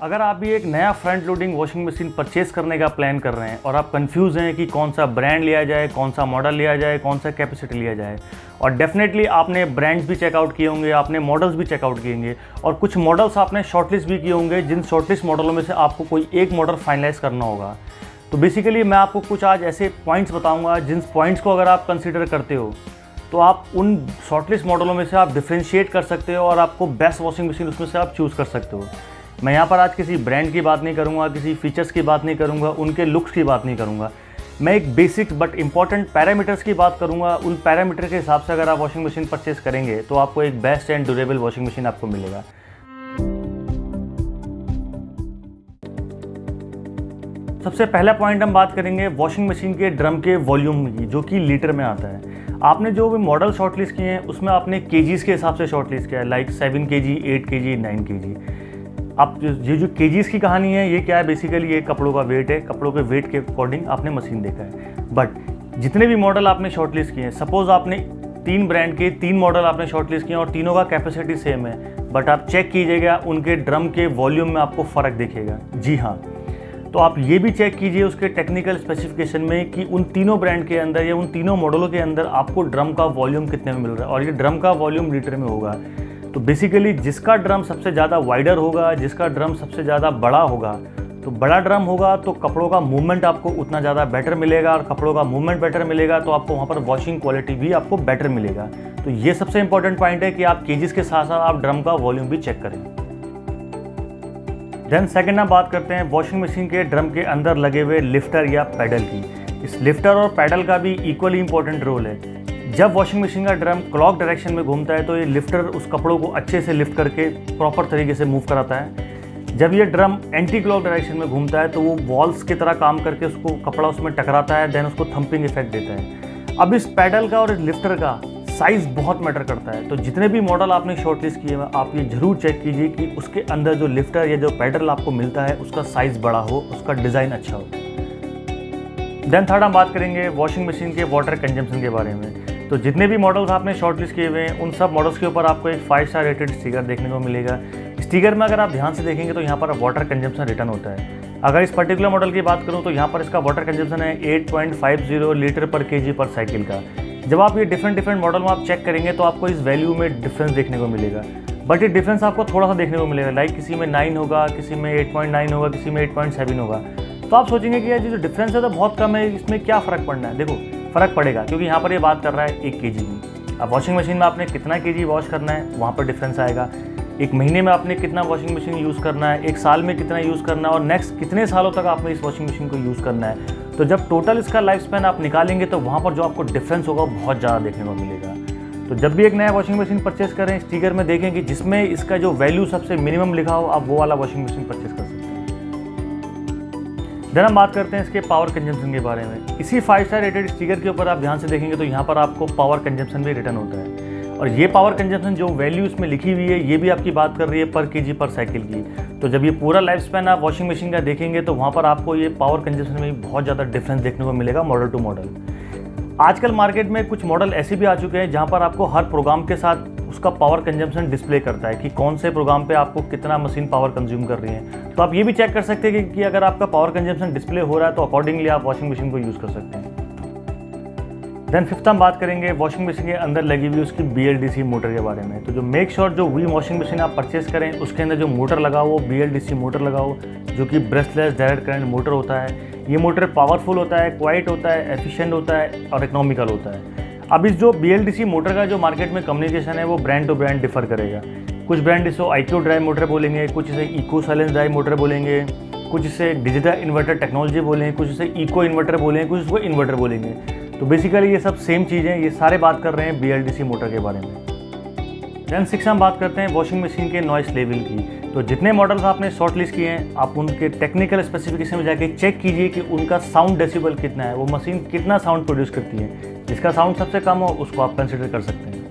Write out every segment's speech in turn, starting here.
अगर आप भी एक नया front loading washing machine purchase करने का प्लान कर रहे हैं और आप कंफ्यूज हैं कि कौन सा ब्रांड लिया जाए, कौन सा मॉडल लिया जाए, कौन सा कैपेसिटी लिया जाए, और डेफिनेटली आपने ब्रांड्स भी चेकआउट किए होंगे, आपने मॉडल्स भी चेकआउट किए होंगे और कुछ मॉडल्स आपने शॉर्टलिस्ट भी किए होंगे, जिन शॉर्टलिस्ट मॉडलों में से आपको कोई एक मॉडल फाइनलाइज करना होगा। तो बेसिकली मैं आपको कुछ आज ऐसे पॉइंट्स बताऊँगा जिन पॉइंट्स को अगर आप कंसिडर करते हो तो आप उन शॉर्टलिस्ट मॉडलों में से आप डिफ्रेंशिएट कर सकते हो और आपको बेस्ट वॉशिंग मशीन उसमें से आप चूज़ कर सकते हो। मैं यहाँ पर आज किसी ब्रांड की बात नहीं करूँगा, किसी फीचर्स की बात नहीं करूँगा, उनके लुक्स की बात नहीं करूँगा। मैं एक बेसिक बट इंपॉर्टेंट पैरामीटर्स की बात करूँगा। उन पैरामीटर के हिसाब से अगर आप वॉशिंग मशीन परचेस करेंगे तो आपको एक best and durable washing machine आपको मिलेगा। सबसे पहला पॉइंट हम बात करेंगे वॉशिंग मशीन के ड्रम के वॉल्यूम की, जो कि लीटर में आता है। आपने जो भी मॉडल शॉर्टलिस्ट किए हैं उसमें आपने केजीज़ के हिसाब से शॉर्टलिस्ट किया है, लाइक 7 kg, 8 kg, 9 kg। आप ये जो केजीज़ की कहानी है ये क्या है, बेसिकली ये कपड़ों का वेट है, कपड़ों के वेट के अकॉर्डिंग आपने मशीन देखा है। बट जितने भी मॉडल आपने शॉर्टलिस्ट किए हैं, सपोज़ आपने 3 ब्रांड के 3 मॉडल आपने शॉर्टलिस्ट किए और तीनों का कैपेसिटी सेम है, बट आप चेक कीजिएगा उनके ड्रम के वॉल्यूम में आपको फ़र्क दिखेगा। जी हाँ, तो आप ये भी चेक कीजिए उसके टेक्निकल स्पेसिफिकेशन में कि उन तीनों ब्रांड के अंदर या उन तीनों मॉडलों के अंदर आपको ड्रम का वॉल्यूम कितने में मिल रहा है, और ये ड्रम का वॉल्यूम लीटर में होगा। तो बेसिकली जिसका ड्रम सबसे ज़्यादा वाइडर होगा, जिसका ड्रम सबसे ज़्यादा बड़ा होगा, तो बड़ा ड्रम होगा तो कपड़ों का मूवमेंट आपको उतना ज़्यादा बेटर मिलेगा, और कपड़ों का मूवमेंट बेटर मिलेगा तो आपको वहाँ पर वॉशिंग क्वालिटी भी आपको बेटर मिलेगा। तो ये सबसे इंपॉर्टेंट पॉइंट है कि आप केजीज़ के साथ साथ आप ड्रम का वॉल्यूम भी चेक करें। देन सेकंड हम बात करते हैं वॉशिंग मशीन के ड्रम के अंदर लगे हुए लिफ्टर या पैडल की। इस लिफ्टर और पैडल का भी इक्वली इंपॉर्टेंट रोल है। जब वॉशिंग मशीन का ड्रम क्लॉक डायरेक्शन में घूमता है तो ये लिफ्टर उस कपड़ों को अच्छे से लिफ्ट करके प्रॉपर तरीके से मूव कराता है। जब ये ड्रम एंटी क्लॉक डायरेक्शन में घूमता है तो वो वॉल्स की तरह काम करके उसको कपड़ा उसमें टकराता है, देन उसको थंपिंग इफेक्ट देता है। अब इस पैडल का और इस लिफ्टर का साइज़ बहुत मैटर करता है। तो जितने भी मॉडल आपने शॉर्टलिस्ट किए हैं आप ये ज़रूर चेक कीजिए कि उसके अंदर जो लिफ्टर या जो पैडल आपको मिलता है उसका साइज़ बड़ा हो, उसका डिज़ाइन अच्छा हो। देन थर्ड हम बात करेंगे वॉशिंग मशीन के वाटर कंजम्पशन के बारे में। तो जितने भी मॉडल्स आपने शॉर्टलिस्ट किए हुए हैं उन सब मॉडल्स के ऊपर आपको एक 5 स्टार रेटेड स्टिकर देखने को मिलेगा। स्टिकर में अगर आप ध्यान से देखेंगे तो यहाँ पर वाटर कंजम्पशन रिटर्न होता है। अगर इस पर्टिकुलर मॉडल की बात करूँ तो यहाँ पर इसका वाटर कंजम्पशन है 8.50 लीटर पर kg पर साइकिल का। जब आप ये डिफरेंट मॉडल में आप चेक करेंगे तो आपको इस वैल्यू में डिफरेंस देखने को मिलेगा। बट ये डिफरेंस आपको थोड़ा सा देखने को मिलेगा, लाइक किसी में 9 होगा, किसी में 8.9 होगा, किसी में 8.7 होगा। तो आप सोचेंगे कि यार जो डिफरेंस है तो बहुत कम है, इसमें क्या फ़र्क पड़ना है। देखो फ़र्क पड़ेगा, क्योंकि यहाँ पर ये बात कर रहा है 1 kg की। अब वॉशिंग मशीन में आपने कितना kg वॉश करना है वहाँ पर डिफरेंस आएगा। एक महीने में आपने कितना वॉशिंग मशीन यूज़ करना है, एक साल में कितना यूज़ करना है, और नेक्स्ट कितने सालों तक आपने इस वॉशिंग मशीन को यूज़ करना है। तो जब टोटल इसका लाइफ स्पैन आप निकालेंगे तो वहाँ पर जो आपको डिफरेंस होगा बहुत ज़्यादा देखने को मिलेगा। तो जब भी एक नया वॉशिंग मशीन परचेस करें, स्टिकर में देखें कि जिसमें इसका जो वैल्यू सबसे मिनिमम लिखा हो, आप वो वाला वॉशिंग मशीन परचेस कर सकते हैं। देन हम बात करते हैं इसके पावर कंजम्पशन के बारे में। इसी 5 स्टार रेटेड स्टिकर के ऊपर आप ध्यान से देखेंगे तो यहाँ पर आपको पावर कंजम्पशन भी रिटर्न होता है, और ये पावर कंजम्पशन जो वैल्यू इसमें लिखी हुई है ये भी आपकी बात कर रही है पर kg पर साइकिल की। तो जब ये पूरा लाइफ स्पैन आप वॉशिंग मशीन का देखेंगे तो वहाँ पर आपको ये पावर कंजम्पशन में बहुत ज़्यादा डिफरेंस देखने को मिलेगा मॉडल टू मॉडल। आजकल मार्केट में कुछ मॉडल ऐसे भी आ चुके हैं जहाँ पर आपको हर प्रोग्राम के साथ उसका पावर कंजम्पशन डिस्प्ले करता है कि कौन से प्रोग्राम पे आपको कितना मशीन पावर कंज्यूम कर रही है। तो आप ये भी चेक कर सकते हैं कि अगर आपका पावर कंजम्पशन डिस्प्ले हो रहा है तो अकॉर्डिंगली आप वॉशिंग मशीन को यूज़ कर सकते हैं। देन फिफ्थ हम बात करेंगे वॉशिंग मशीन के अंदर लगी हुई उसकी BLDC मोटर के बारे में। तो जो मेक श्योर जो वी वॉशिंग मशीन आप परचेस करें उसके अंदर जो मोटर लगाओ वो BLDC मोटर लगाओ, जो कि ब्रशलेस डायरेक्ट करंट मोटर होता है। ये मोटर पावरफुल होता है, क्वाइट होता है, एफिशिएंट होता है और इकोनॉमिकल होता है। अब इस जो BLDC मोटर का जो मार्केट में कम्युनिकेशन है वो ब्रांड टू ब्रांड डिफर करेगा। कुछ ब्रांड इसको IQ ड्राइव मोटर बोलेंगे, कुछ इसे इको साइलेंस ड्राइव मोटर बोलेंगे, कुछ इसे डिजिटल इन्वर्टर टेक्नोलॉजी बोलेंगे, कुछ इसे इको इन्वर्टर बोलेंगे, कुछ इसको इन्वर्टर बोलेंगे। तो बेसिकली ये सब सेम चीज़ें, ये सारे बात कर रहे हैं BLDC मोटर के बारे में। देन 6 हम बात करते हैं वॉशिंग मशीन के नॉइस लेवल की। तो जितने मॉडल्स आपने शॉर्टलिस्ट किए हैं आप उनके टेक्निकल स्पेसिफिकेशन में जाके चेक कीजिए कि उनका साउंड डेसिबल कितना है, वो मशीन कितना साउंड प्रोड्यूस करती है। जिसका साउंड सबसे कम हो उसको आप कंसिडर कर सकते हैं।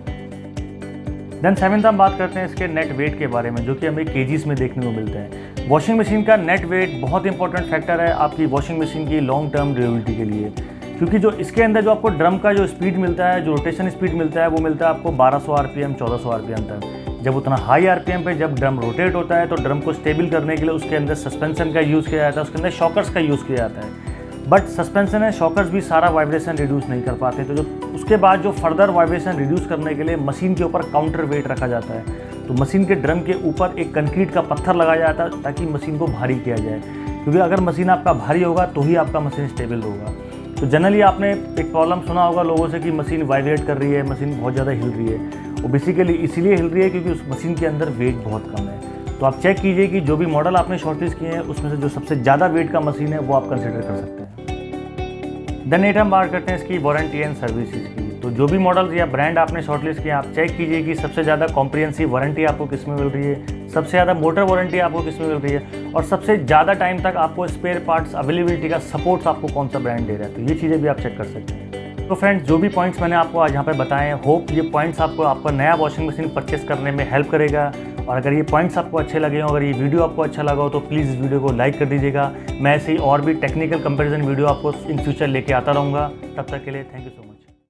देन 7th हम बात करते हैं इसके नेट वेट के बारे में, जो कि हमें केजीज़ में देखने को मिलते हैं। वॉशिंग मशीन का नेट वेट बहुत इंपॉर्टेंट फैक्टर है आपकी वॉशिंग मशीन की लॉन्ग टर्म ड्यूरेबिलिटी के लिए, क्योंकि जो इसके अंदर जो आपको ड्रम का जो स्पीड मिलता है, जो रोटेशन स्पीड मिलता है वो मिलता है आपको 1200 RPM 1400 RPM तक। जब उतना हाई आरपीएम पे जब ड्रम रोटेट होता है तो ड्रम को स्टेबल करने के लिए उसके अंदर सस्पेंशन का यूज़ किया जाता है, उसके अंदर शॉकर्स का यूज़ किया जाता है। बट सस्पेंशन है, शॉकर्स भी सारा वाइब्रेशन रिड्यूस नहीं कर पाते, तो जो उसके बाद जो फर्दर वाइब्रेशन रिड्यूस करने के लिए मशीन के ऊपर काउंटर वेट रखा जाता है। तो मशीन के ड्रम के ऊपर एक कंक्रीट का पत्थर लगाया जाता है ताकि मशीन को भारी किया जाए, क्योंकि अगर मशीन आपका भारी होगा तो ही आपका मशीन स्टेबल होगा। तो जनरली आपने एक प्रॉब्लम सुना होगा लोगों से कि मशीन वाइब्रेट कर रही है, मशीन बहुत ज़्यादा हिल रही है। वो बेसिकली इसीलिए हिल रही है क्योंकि उस मशीन के अंदर वेट बहुत कम है। तो आप चेक कीजिए कि जो भी मॉडल आपने शॉर्टलिस्ट किए हैं उसमें से जो सबसे ज़्यादा वेट का मशीन है वो आप कंसिडर कर सकते हैं। देन 8 हम बात करते हैं इसकी वारंटी एंड सर्विसेज की। तो जो भी मॉडल या ब्रांड आपने शॉर्टलिस्ट किया, आप चेक कीजिए कि सबसे ज़्यादा कॉम्प्रिहेंसिव वारंटी आपको किस में मिल रही है, सबसे ज़्यादा मोटर वारंटी आपको किस में मिल रही है, और सबसे ज़्यादा टाइम तक आपको स्पेयर पार्ट्स अवेलेबिलिटी का सपोर्ट आपको कौन सा ब्रांड दे रहा है। तो ये चीज़ें भी आप चेक कर सकते हैं। तो फ्रेंड्स, जो भी पॉइंट्स मैंने आपको आज यहाँ पे बताए हैं, होप ये पॉइंट्स आपको आपका नया वॉशिंग मशीन परचेस करने में हेल्प करेगा। और अगर ये पॉइंट्स आपको अच्छे लगे हो, अगर ये वीडियो आपको अच्छा लगा हो तो प्लीज़ इस वीडियो को लाइक कर दीजिएगा। मैं ऐसे ही और भी टेक्निकल कंपैरिजन वीडियो आपको इन फ्यूचर लेके आता रहूँगा। तब तक के लिए थैंक यू सो मच।